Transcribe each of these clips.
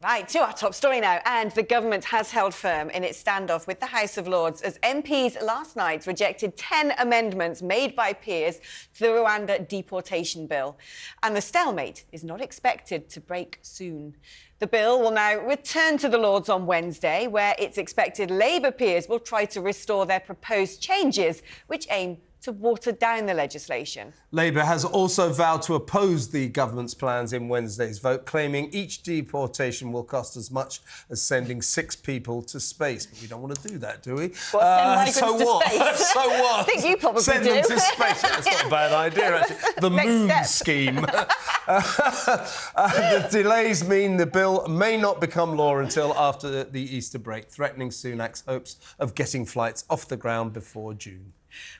Right, to our top story now. And the government has held firm in its standoff with the House of Lords as MPs last night rejected 10 amendments made by peers to the Rwanda deportation bill. And the stalemate is not expected to break soon. The bill will now return to the Lords on Wednesday, where it's expected Labour peers will try to restore their proposed changes, which aim to water down the legislation. Labour has also vowed to oppose the government's plans in Wednesday's vote, claiming each deportation will cost as much as sending 6 people to space. But we don't want to do that, do we? Well, send migrants so to what? space. So what? I think you probably send do. Send them to space. That's not a bad idea, actually. The moon step. scheme. The delays mean the bill may not become law until after the Easter break, threatening Sunak's hopes of getting flights off the ground before June.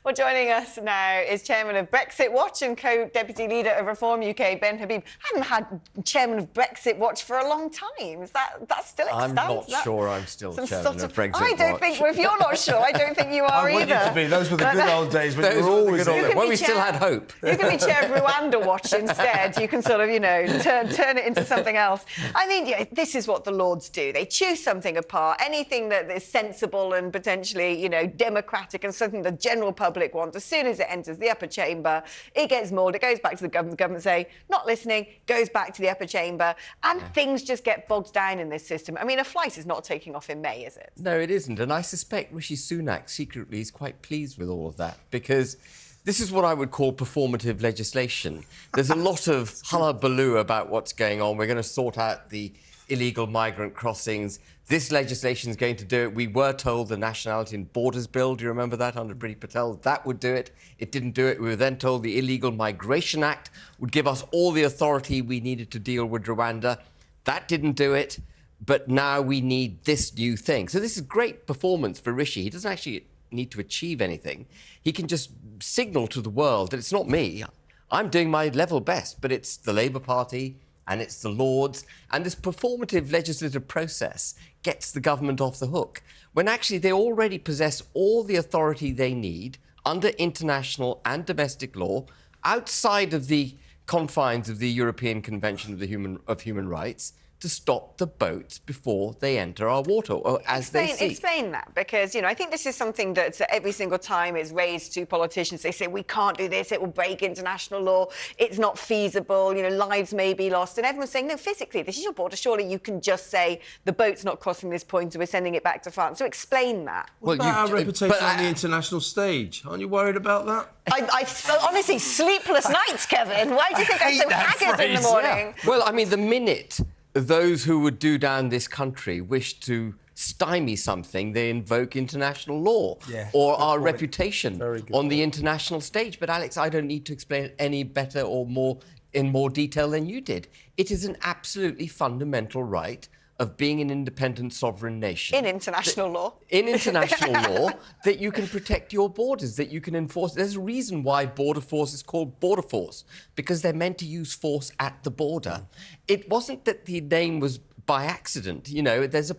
Well, joining us now is Chairman of Brexit Watch and Co-Deputy Leader of Reform UK Ben Habib. I haven't had Chairman of Brexit Watch for a long time. Is that still extant? I'm not sure I'm still Chairman of Brexit Watch. I don't think, well, if you're not sure, I don't think you are either. I want you to be. Those were the good old days when you were always when we still had hope. You can be Chair of Rwanda Watch instead. You can sort of, you know, turn it into something else. I mean, yeah, this is what the Lords do. They choose something apart, anything that is sensible and potentially, you know, democratic and something the general public want. As soon as it enters the upper chamber, it gets mauled. It goes back to the government. The government say, not listening, goes back to the upper chamber, and things just get bogged down in this system. I mean, a flight is not taking off in May, is it? No, it isn't. And I suspect Rishi Sunak secretly is quite pleased with all of that, because this is what I would call performative legislation. There's a lot of hullabaloo about what's going on. We're going to sort out the illegal migrant crossings. This legislation is going to do it. We were told the Nationality and Borders Bill, do you remember that, under Priti Patel? That would do it. It didn't do it. We were then told the Illegal Migration Act would give us all the authority we needed to deal with Rwanda. That didn't do it. But now we need this new thing. So this is great performance for Rishi. He doesn't actually need to achieve anything. He can just signal to the world that it's not me. I'm doing my level best, but it's the Labour Party and it's the Lords, and this performative legislative process gets the government off the hook, when actually they already possess all the authority they need under international and domestic law, outside of the confines of the European Convention of Human Rights, to stop the boats before they enter our water, or as they seek. Explain that, because, you know, I think this is something that every single time is raised to politicians. They say, we can't do this, it will break international law, it's not feasible, you know, lives may be lost. And everyone's saying, no, physically, this is your border. Surely you can just say, the boat's not crossing this point, so we're sending it back to France. So explain that. What about our reputation on the international stage? Aren't you worried about that? I honestly, sleepless nights, Kevin. Why do you think I'm so haggard in the morning? Yeah. Well, I mean, the minute those who would do down this country wish to stymie something, they invoke international law or our reputation on the international stage. But, Alex, I don't need to explain it any better or in more detail than you did. It is an absolutely fundamental right of being an independent sovereign nation. In international law. In international law, that you can protect your borders, that you can enforce. There's a reason why Border Force is called Border Force, because they're meant to use force at the border. It wasn't that the name was by accident. You know, there's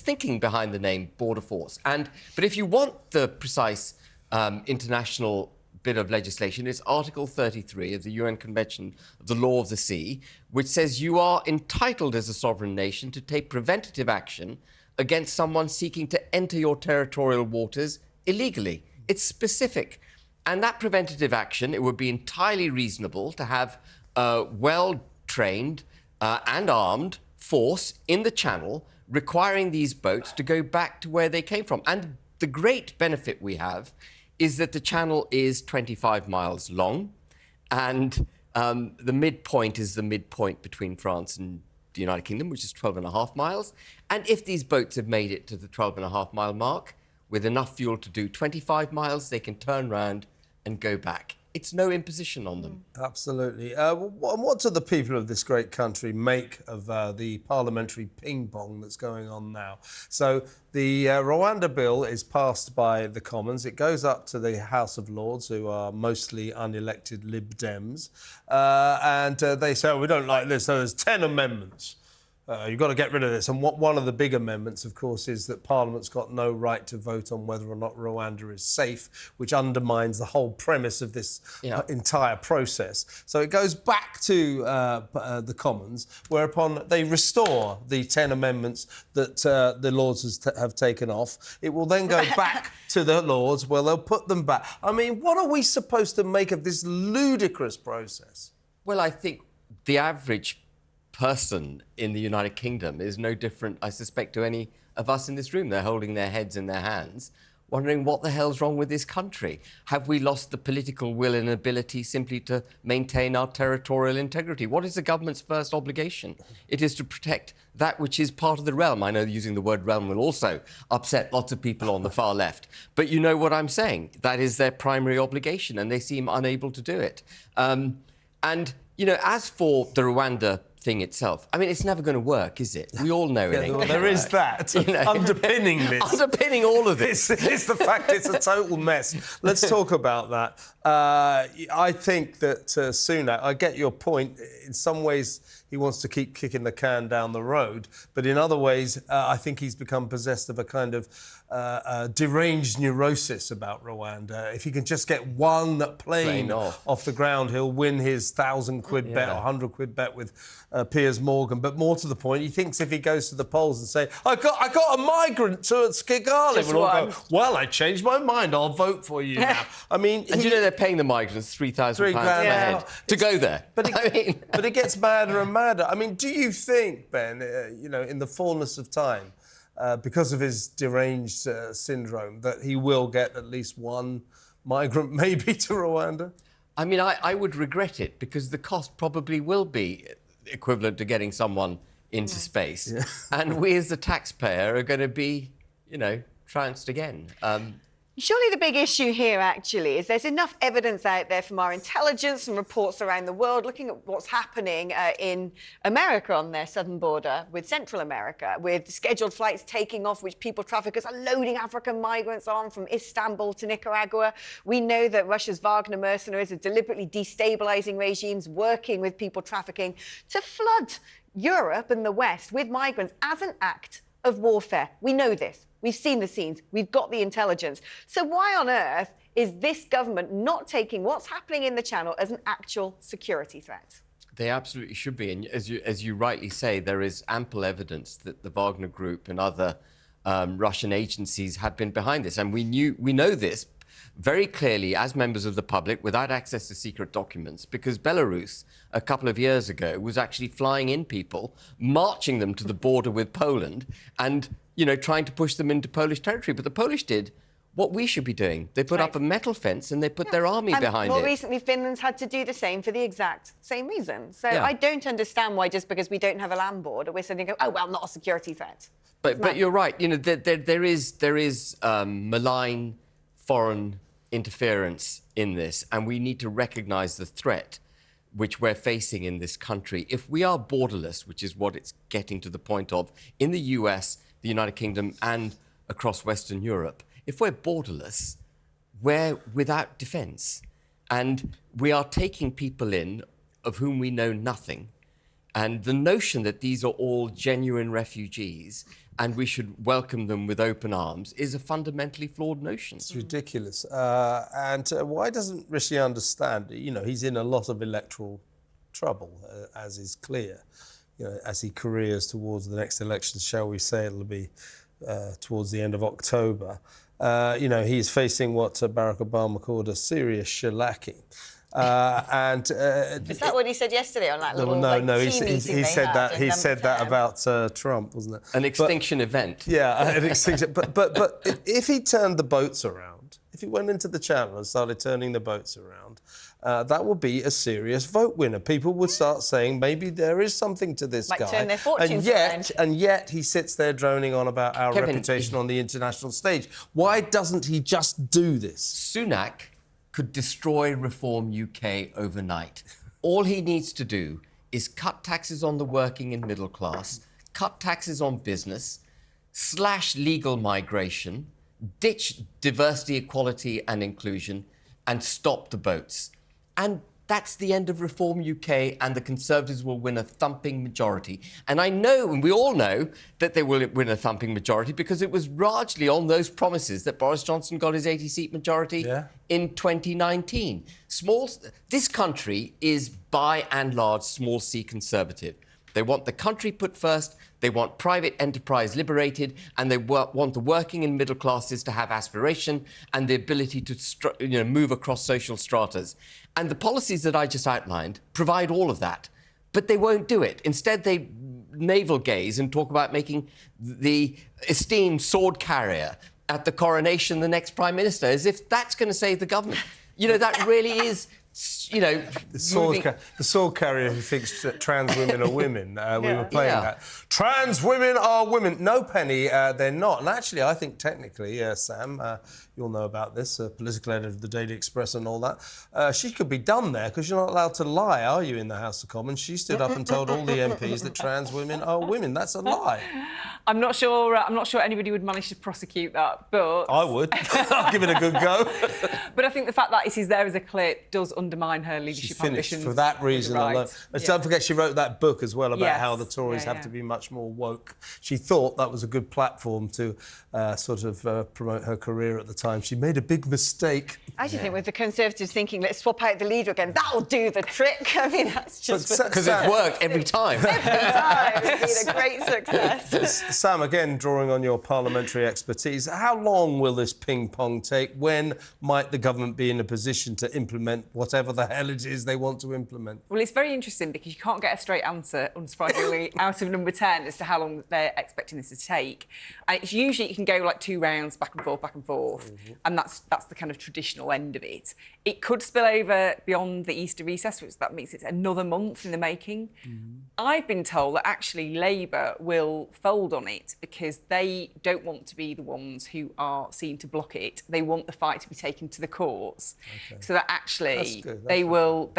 thinking behind the name Border Force. But if you want the precise international bit of legislation, it's Article 33 of the UN Convention of the Law of the Sea, which says you are entitled as a sovereign nation to take preventative action against someone seeking to enter your territorial waters illegally. It's specific. And that preventative action, it would be entirely reasonable to have a well-trained and armed force in the channel requiring these boats to go back to where they came from. And the great benefit we have is that the channel is 25 miles long, and the midpoint is the midpoint between France and the United Kingdom, which is 12.5 miles. And if these boats have made it to the 12.5-mile mark, with enough fuel to do 25 miles, they can turn round and go back. It's no imposition on them. Absolutely. What do the people of this great country make of the parliamentary ping-pong that's going on now? So the Rwanda bill is passed by the Commons. It goes up to the House of Lords, who are mostly unelected Lib Dems. And they say, oh, we don't like this. So there's 10 amendments. you've got to get rid of this. And one of the big amendments, of course, is that Parliament's got no right to vote on whether or not Rwanda is safe, which undermines the whole premise of this entire process. So it goes back to the Commons, whereupon they restore the 10 amendments that the Lords have taken off. It will then go back to the Lords, where they'll put them back. I mean, what are we supposed to make of this ludicrous process? Well, I think the average person in the United Kingdom is no different, I suspect, to any of us in this room. They're holding their heads in their hands, wondering what the hell's wrong with this country. Have we lost the political will and ability simply to maintain our territorial integrity? What is the government's first obligation? It is to protect that which is part of the realm. I know using the word realm will also upset lots of people on the far left, but you know what I'm saying. That is their primary obligation, and they seem unable to do it. And, you know, as for the Rwanda thing itself, I mean, it's never going to work, is it? We all know it ain't gonna There work. is that You know? underpinning this. Underpinning all of this. It's the fact it's a total mess. Let's talk about that. I think that Sunak, I get your point. In some ways, he wants to keep kicking the can down the road. But in other ways, I think he's become possessed of a kind of deranged neurosis about Rwanda. If he can just get one plane off the ground, he'll win his 1,000 quid bet or 100 quid bet with Piers Morgan. But more to the point, he thinks if he goes to the polls and say, I got a migrant to Kigali, we'll all go, well, I changed my mind, I'll vote for you now. I mean... And you know they're paying the migrants £3,000 per head to go there. But it gets madder and madder. I mean, do you think, Ben, you know, in the fullness of time, because of his deranged syndrome, that he will get at least one migrant maybe to Rwanda? I mean, I would regret it, because the cost probably will be equivalent to getting someone into space. Yeah. And we as the taxpayer are going to be, you know, trounced again. Surely the big issue here, actually, is there's enough evidence out there from our intelligence and reports around the world looking at what's happening in America on their southern border with Central America, with scheduled flights taking off, which people traffickers are loading African migrants on from Istanbul to Nicaragua. We know that Russia's Wagner mercenaries are deliberately destabilising regimes, working with people trafficking to flood Europe and the West with migrants as an act of warfare. We know this. We've seen the scenes. We've got the intelligence. So why on earth is this government not taking what's happening in the Channel as an actual security threat? They absolutely should be. And as you rightly say, there is ample evidence that the Wagner Group and other Russian agencies have been behind this. And we know this very clearly as members of the public without access to secret documents, because Belarus a couple of years ago was actually flying in people, marching them to the border with Poland and, you know, trying to push them into Polish territory. But the Polish did what we should be doing. They put up a metal fence and they put their army behind it. More recently, Finland's had to do the same for the exact same reason. So I don't understand why, just because we don't have a land border, we're suddenly going, oh, well, not a security threat. But you're right. You know, there is malign foreign interference in this, and we need to recognise the threat which we're facing in this country. If we are borderless, which is what it's getting to the point of in the US, the United Kingdom, and across Western Europe, if we're borderless, we're without defence. And we are taking people in of whom we know nothing. And the notion that these are all genuine refugees and we should welcome them with open arms is a fundamentally flawed notion. It's ridiculous. And why doesn't Rishi understand? You know, he's in a lot of electoral trouble, as is clear. You know, as he careers towards the next election, shall we say, it'll be towards the end of October. You know, he's facing what Barack Obama called a serious shellacking. Is that what he said yesterday on that little he said that. He said that about Trump, wasn't it? An extinction event. Yeah, an extinction. But if he turned the boats around, if he went into the Channel and started turning the boats around, that would be a serious vote winner. People would start saying maybe there is something to this guy. Turn their fortunes around. And yet he sits there droning on about our reputation on the international stage. Why doesn't he just do this? Sunak could destroy Reform UK overnight. All he needs to do is cut taxes on the working and middle class, cut taxes on business, slash legal migration, ditch diversity, equality and inclusion, and stop the boats. And that's the end of Reform UK, and the Conservatives will win a thumping majority. And I know, and we all know, that they will win a thumping majority because it was largely on those promises that Boris Johnson got his 80-seat majority in 2019. This country is, by and large, small c Conservative. They want the country put first, they want private enterprise liberated, and they want the working and middle classes to have aspiration and the ability to move across social stratas. And the policies that I just outlined provide all of that. But they won't do it. Instead, they navel gaze and talk about making the esteemed sword carrier at the coronation the next Prime Minister, as if that's going to save the government. You know, that really is... the sword carrier who thinks that trans women are women. We were playing that. Trans women are women. No, Penny, they're not. And actually, I think technically, Sam, you'll know about this, political editor of the Daily Express and all that, she could be done there because you're not allowed to lie, are you, in the House of Commons? She stood up and told all the MPs that trans women are women. That's a lie. I'm not sure anybody would manage to prosecute that, but... I would. I'll give it a good go. But I think the fact that it is there as a clip does undermine her leadership ambitions. For that reason alone. And don't forget, she wrote that book as well about how the Tories have to be much more woke. She thought that was a good platform to promote her career at the time. She made a big mistake. I just think with the Conservatives thinking, let's swap out the leader again, that'll do the trick. I mean, that's just... Because it's worked every time. Every time. It's been a great success. Sam, again, drawing on your parliamentary expertise, how long will this ping-pong take? When might the government be in a position to implement whatever the hell it is they want to implement? Well, it's very interesting because you can't get a straight answer, unsurprisingly, out of number 10 as to how long they're expecting this to take. And it's usually, it can go like 2 rounds, back and forth, and that's the kind of traditional end of it. It could spill over beyond the Easter recess, which that makes it another month in the making. I've been told that actually Labour will fold on it because they don't want to be the ones who are seen to block it. They want the fight to be taken to the courts, so that actually they will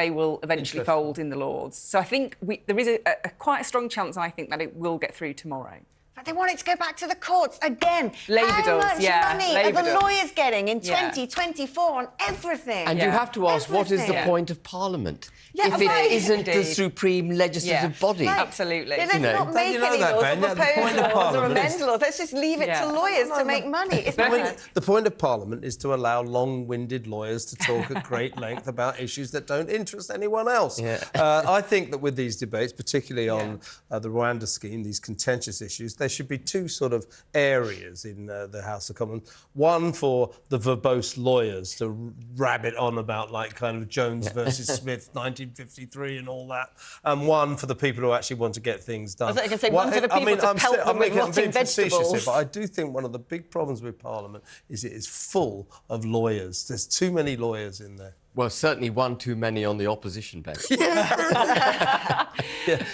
eventually fold in the Lords. So I think there is a quite a strong chance, I think, that it will get through tomorrow. But they want it to go back to the courts again. Labour does, How much money Labour are the lawyers getting in 2024 on everything? And you have to ask, what is the point of Parliament if it isn't the supreme legislative body? Right. Absolutely. Let's not make any laws or propose laws or amend laws. Let's just leave it to lawyers to make money. The point of Parliament is to allow long-winded lawyers to talk at great length about issues that don't interest anyone else. I think that with these debates, particularly on the Rwanda scheme, these contentious issues, there should be 2 sort of areas in the House of Commons. One for the verbose lawyers to rabbit on about, like, kind of Jones versus Smith, 1953 and all that, and one for the people who actually want to get things done. I was going to say one for the people to pelt them with rotting vegetables. Here, but I do think one of the big problems with Parliament is it is full of lawyers. There's too many lawyers in there. Well, certainly one too many on the opposition bench.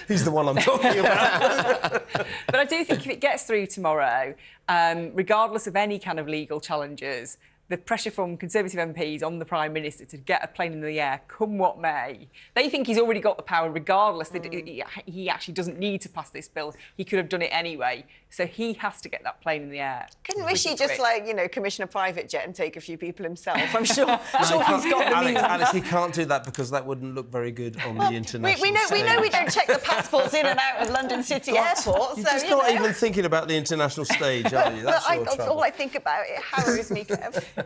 He's the one I'm talking about. But I do think if it gets through tomorrow, regardless of any kind of legal challenges, the pressure from Conservative MPs on the Prime Minister to get a plane in the air, come what may. They think he's already got the power regardless. That he actually doesn't need to pass this bill. He could have done it anyway. So he has to get that plane in the air. Couldn't Rishi just, commission a private jet and take a few people himself? I'm sure he's got the means. Alex, he can't do that because that wouldn't look very good on the international stage. We know we don't check the passports in and out of London City Airport. You're just not even thinking about the international stage, are you? That's all I think about. It harrows me, Kev.